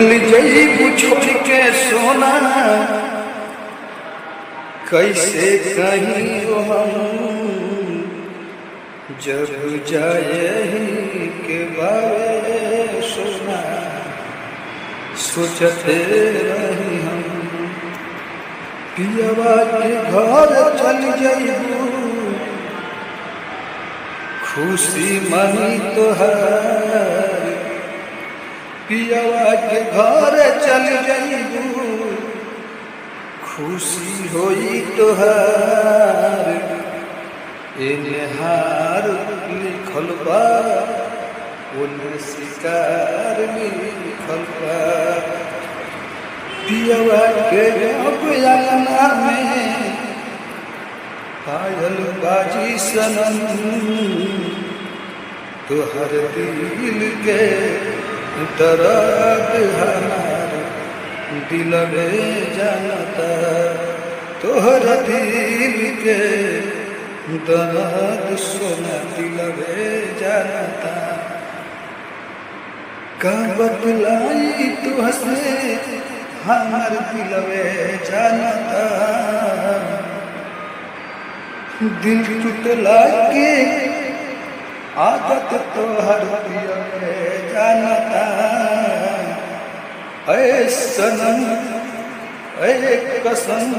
जईबू छोड़ के सोना कैसे कहीं हम जब जाए के बारे सोना सोचते रही हम पियवा के घर चल जईबू खुशी मनी तोहार पियवा के घर चल जईबू खुशी होई तोहार एने हार लिखल बा ओने शिकार लिखल बा पियवा के अब अंगना में पायल बाजी सनम तोहर दिल के दर्द हमार दिल में जानता तोहर दिल के दर्द सोना दिल में जानता का बतलाई तू हंसे हमार दिल में जानता दिल टूटला के आदत तोहर दिल में जानता ऐ सनम ऐ कसम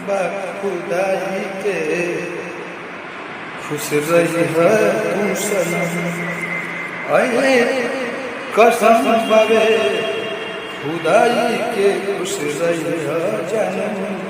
बा खुदाई के खुश रही है तू सनम ऐ कसम बाबे खुदाई के खुश रही है जानम।